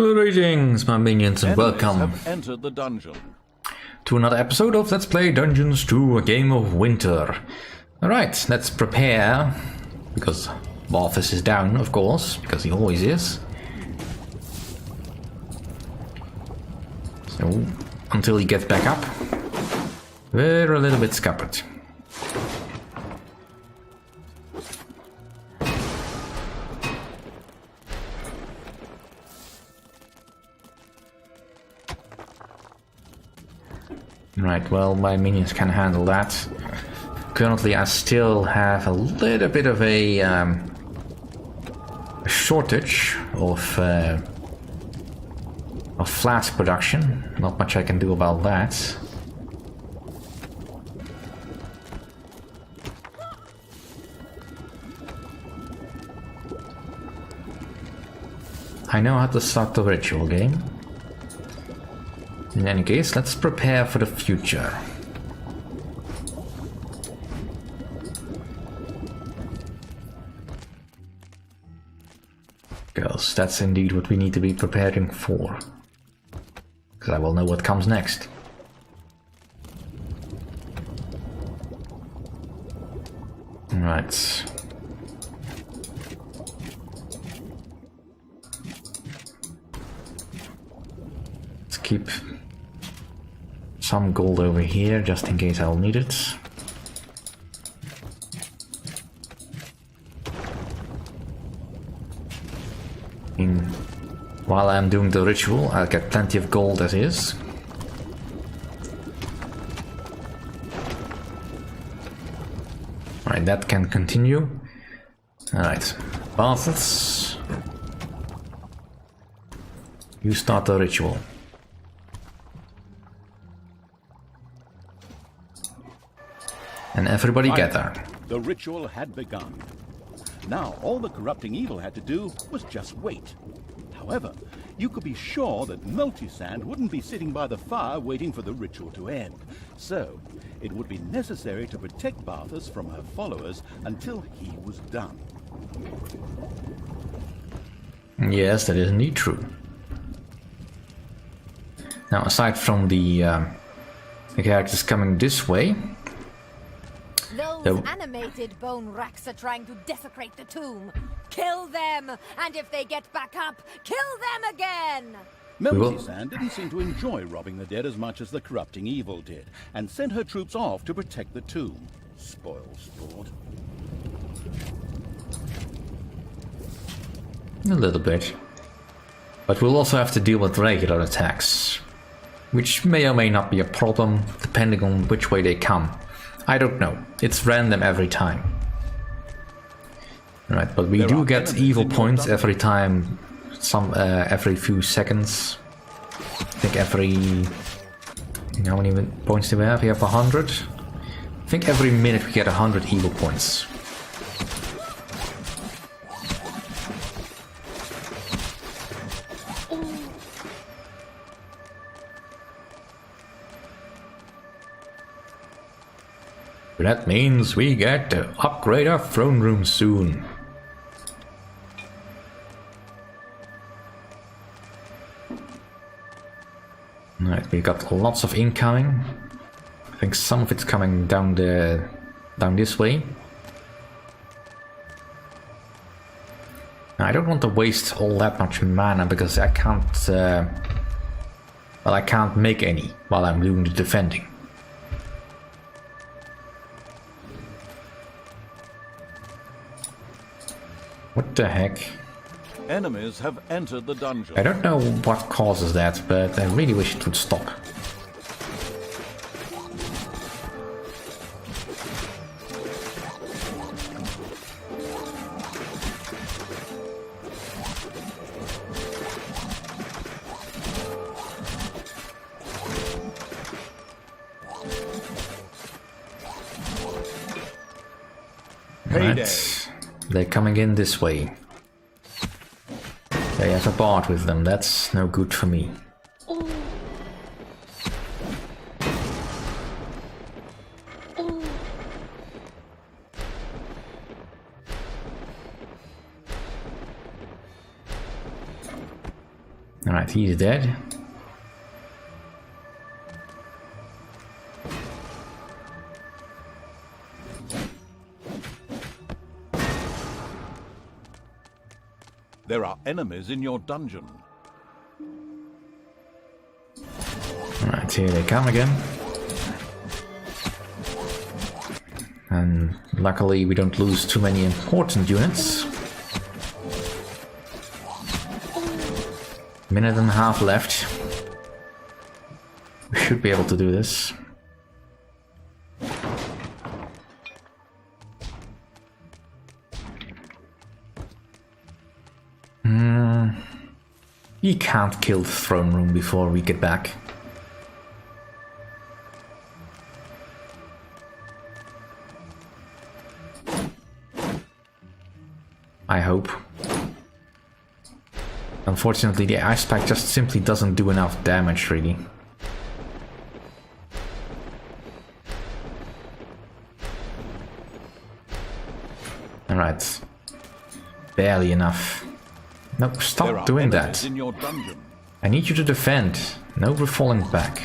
Greetings, my minions, and Enemies welcome have entered the dungeon. to another episode of Let's Play Dungeons 2, A Game of Winter. Alright, let's prepare, because Balthus is down, of course, because he always is. So, until he gets back up, we're a little bit scuppered. Right, well, my minions can handle that. Currently, I still have a little bit of a shortage of flask production. Not much I can do about that. I know how to start the ritual game. In any case, let's prepare for the future. Because that's indeed what we need to be preparing for. Because I will know what comes next. Right. Let's keep some gold over here, just in case I'll need it. While I'm doing the ritual, I'll get plenty of gold as is. Alright, that can continue. Alright, Balthus, you start the ritual. And everybody gather. The ritual had begun. Now, all the corrupting evil had to do was just wait. However, you could be sure that Multisand wouldn't be sitting by the fire waiting for the ritual to end. So, it would be necessary to protect Balthus from her followers until he was done. Yes, that is indeed true. Now, aside from the characters coming this way, those animated bone racks are trying to desecrate the tomb. Kill them, and if they get back up, kill them again! Multisand didn't seem to enjoy robbing the dead as much as the corrupting evil did, and sent her troops off to protect the tomb. Spoil sport. A little bit. But we'll also have to deal with regular attacks, which may or may not be a problem, depending on which way they come. I don't know. It's random every time. Right, but we do get evil points every time, every few seconds. I think every... How many points do we have? We have 100. I think every minute we get 100 evil points. That means we get to upgrade our throne room soon. Alright, we got lots of incoming. I think some of it's coming down this way. Now, I don't want to waste all that much mana because I can't I can't make any while I'm doing the defending. What the heck? Enemies have entered the dungeon. I don't know what causes that, but I really wish it would stop. Right. They're coming in this way. They have a bard with them, that's no good for me. Alright, he's dead. There are enemies in your dungeon. Alright, here they come again. And luckily we don't lose too many important units. Minute and a half left. We should be able to do this. He can't kill the throne room before we get back. I hope. Unfortunately, the ice pack just simply doesn't do enough damage, really. Alright. Barely enough. No, stop doing that. In your dungeon. I need you to defend. No, we're falling back.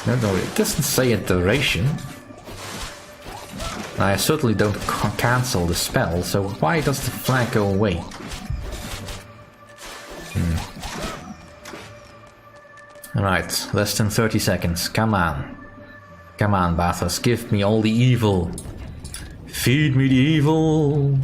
No, it doesn't say a duration. I certainly don't cancel the spell, so why does the flag go away? Alright, less than 30 seconds. Come on. Come on, Bathos, give me all the evil. Feed me the evil.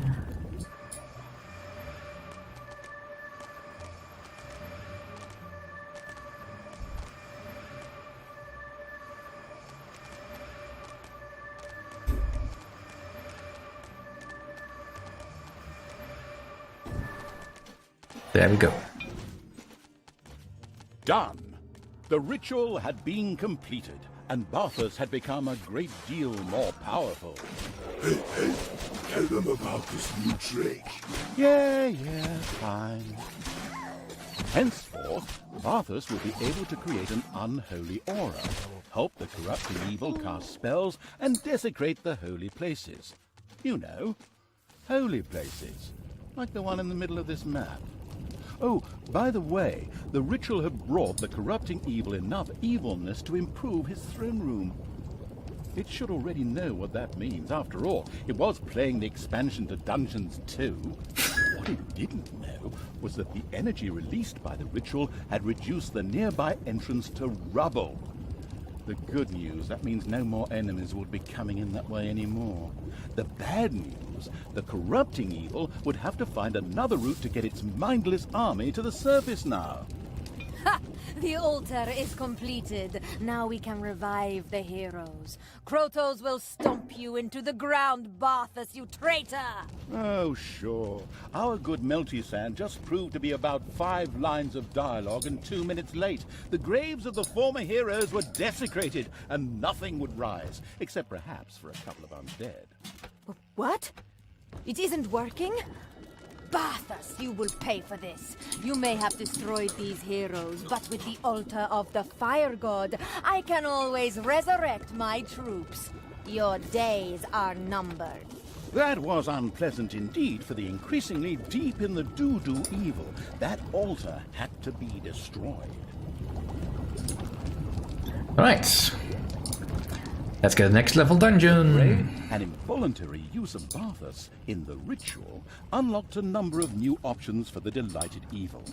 There we go. Done. The ritual had been completed, and Bathos had become a great deal more powerful. Hey, tell them about this new trick. Yeah, fine. Henceforth, Bathos will be able to create an unholy aura, help the corrupting evil cast spells, and desecrate the holy places. You know, holy places, like the one in the middle of this map. Oh, by the way, the ritual had brought the corrupting evil enough evilness to improve his throne room. It should already know what that means. After all, it was playing the expansion to Dungeons 2. What it didn't know was that the energy released by the ritual had reduced the nearby entrance to rubble. The good news, that means no more enemies would be coming in that way anymore. The bad news, the corrupting evil would have to find another route to get its mindless army to the surface now. Ha! The altar is completed. Now we can revive the heroes. Krotos will stomp you into the ground, Bathos, you traitor! Oh, sure. Our good Melty-Sand just proved to be about 5 lines of dialogue and 2 minutes late. The graves of the former heroes were desecrated, and nothing would rise, except perhaps for a couple of undead. What? It isn't working? Bathos, you will pay for this. You may have destroyed these heroes, but with the altar of the fire god, I can always resurrect my troops. Your days are numbered. That was unpleasant indeed for the increasingly deep in the doo-doo evil. That altar had to be destroyed. Alright. Let's get the next level dungeon. An involuntary use of Bathos in the ritual unlocked a number of new options for the delighted evil.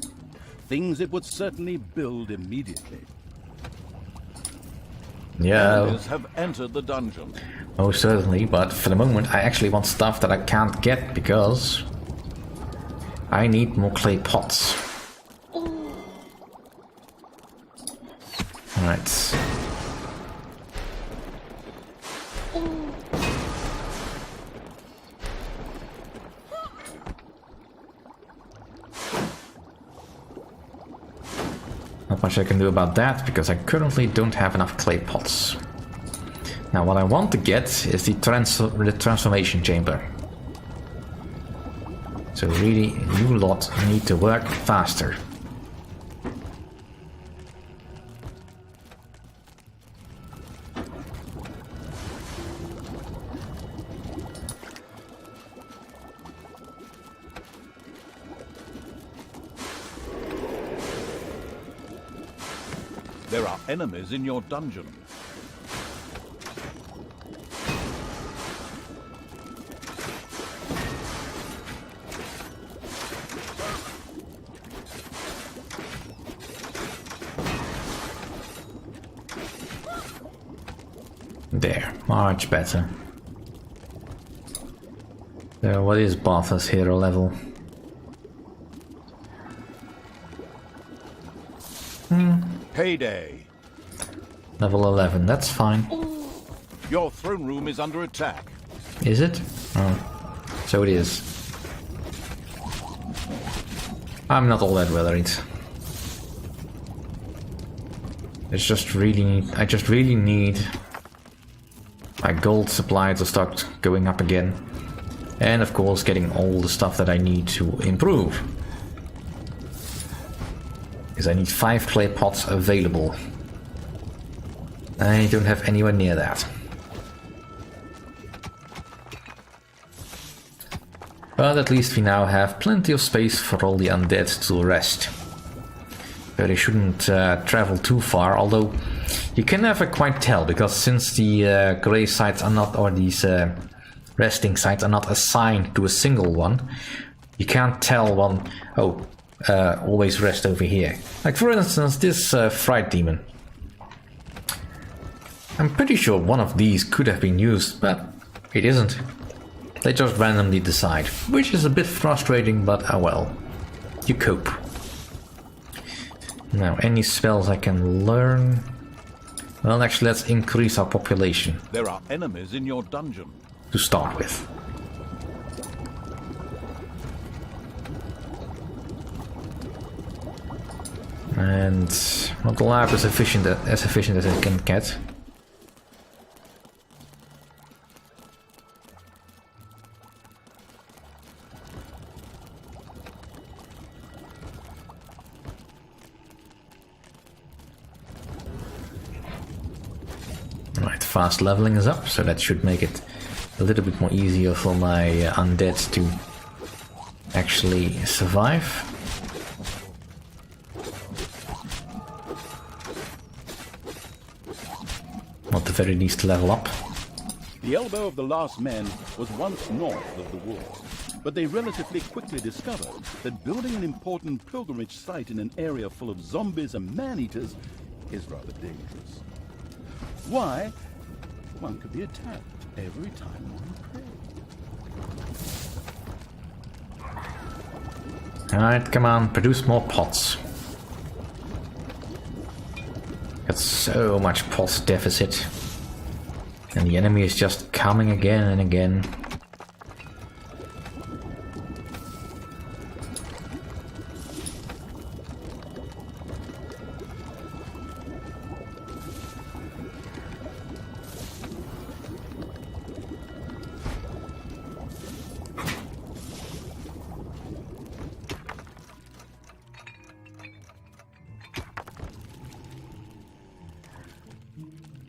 Things it would certainly build immediately. Yeah. Enemies have entered the dungeon. Oh, certainly, but for the moment I actually want stuff that I can't get because I need more clay pots. Alright. Not much I can do about that, because I currently don't have enough clay pots. Now what I want to get is the transformation chamber. So really, you lot need to work faster. There are enemies in your dungeon. There, much better. So what is Bartha's hero level? Payday. Level 11, that's fine. Your throne room is under attack. Is it? Oh, so it is. I'm not all that worried. It's just really, I just really need my gold supply to start going up again. And of course getting all the stuff that I need to improve. Because I need 5 clay pots available. I don't have anywhere near that. But at least we now have plenty of space for all the undead to rest. So they shouldn't travel too far, although you can never quite tell, because since the grave sites are not, or these resting sites are not assigned to a single one, you can't tell one, oh, always rest over here. Like for instance, this fright demon. I'm pretty sure one of these could have been used, but it isn't. They just randomly decide, which is a bit frustrating, but oh well. You cope. Now, any spells I can learn? Well, actually, let's increase our population. There are enemies in your dungeon. To start with. And well, the lab is efficient as it can get. Right, fast leveling is up, so that should make it a little bit more easier for my undead to actually survive. At the very least level up. The elbow of the last men was once north of the wall, but they relatively quickly discovered that building an important pilgrimage site in an area full of zombies and man-eaters is rather dangerous. Why? One could be attacked every time one prays. Alright, come on, produce more pots. Got so much pot deficit. And the enemy is just coming again and again.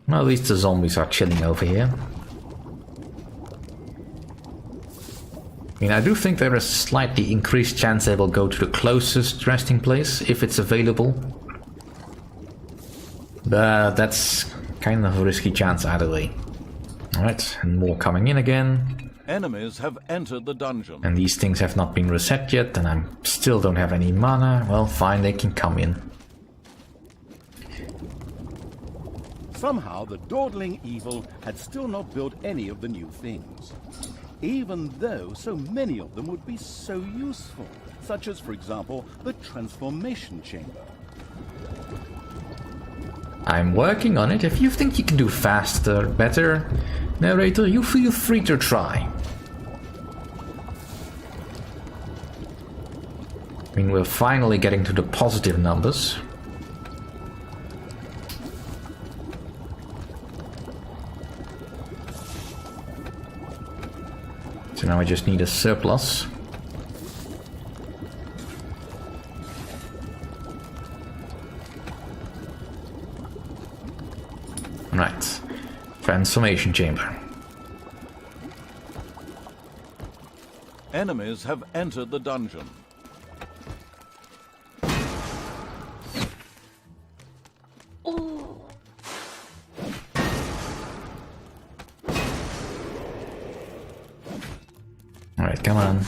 Well, at least the zombies are chilling over here. I mean, I do think there is a slightly increased chance they will go to the closest resting place, if it's available. But that's kind of a risky chance either way. Alright, and more coming in again. Enemies have entered the dungeon. And these things have not been reset yet, and I still don't have any mana. Well, fine, they can come in. Somehow the dawdling evil had still not built any of the new things, even though so many of them would be so useful, such as, for example, the transformation chamber. I'm working on it. If you think you can do faster, better, narrator, you feel free to try. I mean, we're finally getting to the positive numbers. So now I just need a surplus. Right. Transformation chamber. Enemies have entered the dungeon. Alright, come on.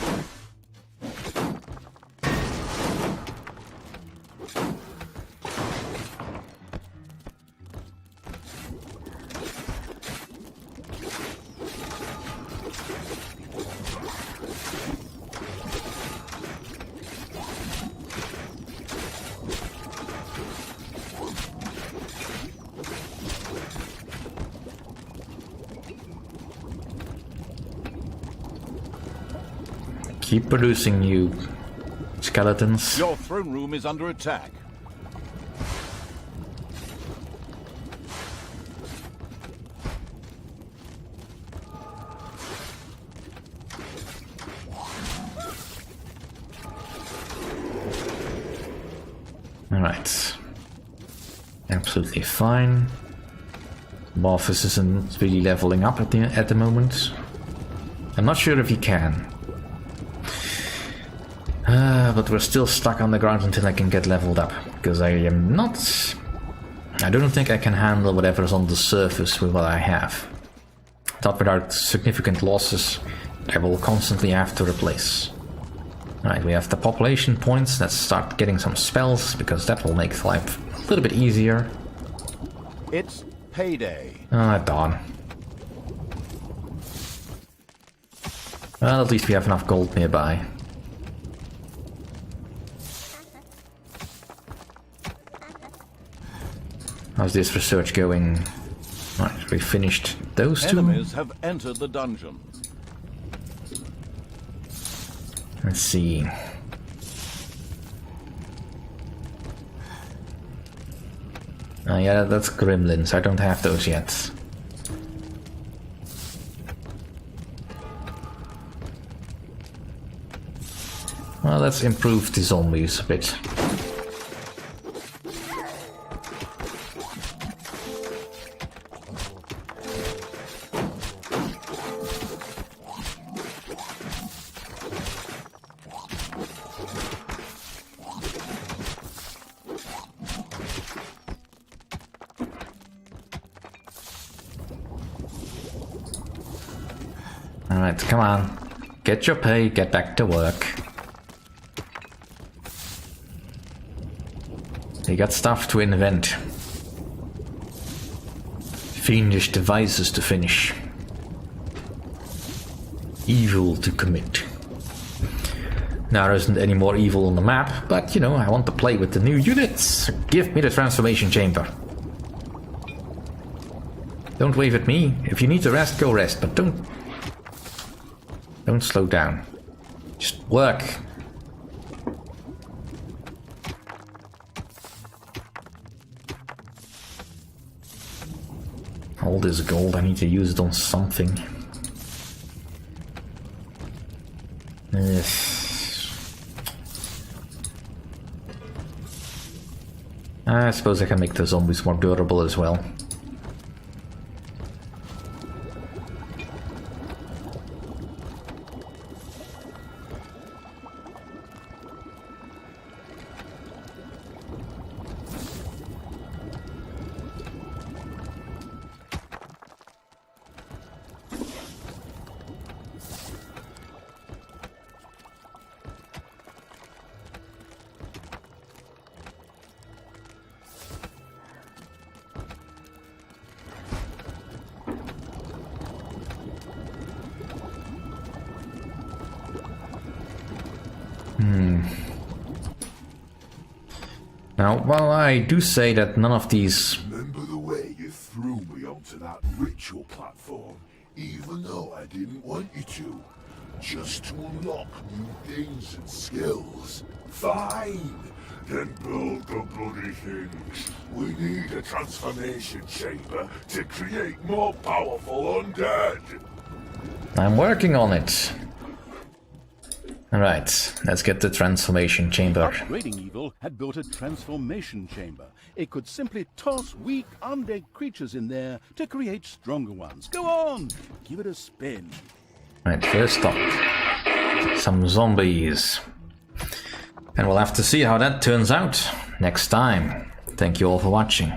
Keep producing, you skeletons. Your throne room is under attack. Alright. Absolutely fine. Morphus isn't really leveling up at the moment. I'm not sure if he can. But we're still stuck on the ground until I can get leveled up, because I am not... I don't think I can handle whatever's on the surface with what I have. Not without significant losses I will constantly have to replace. Alright, we have the population points. Let's start getting some spells, because that will make life a little bit easier. It's payday. Ah, darn. Well, at least we have enough gold nearby. How's this research going? Right, we finished those two. Enemies have entered the dungeon. Let's see. Oh yeah, that's gremlins. I don't have those yet. Well, let's improve the zombies a bit. Alright, come on. Get your pay, get back to work. You got stuff to invent. Fiendish devices to finish. Evil to commit. Now there isn't any more evil on the map, but you know, I want to play with the new units. Give me the transformation chamber. Don't wave at me. If you need to rest, go rest, but don't slow down. Just work. All this gold, I need to use it on something. I suppose I can make the zombies more durable as well. Now, while I do say that none of these... Remember the way you threw me onto that ritual platform, even though I didn't want you to? Just to unlock new things and skills. Fine! Then build the bloody things. We need a transformation chamber to create more powerful undead. I'm working on it. Alright, let's get the transformation chamber. Upgrading Evil had built a transformation chamber. It could simply toss weak undead creatures in there to create stronger ones. Go on, give it a spin. Right, first up, some zombies. And we'll have to see how that turns out next time. Thank you all for watching.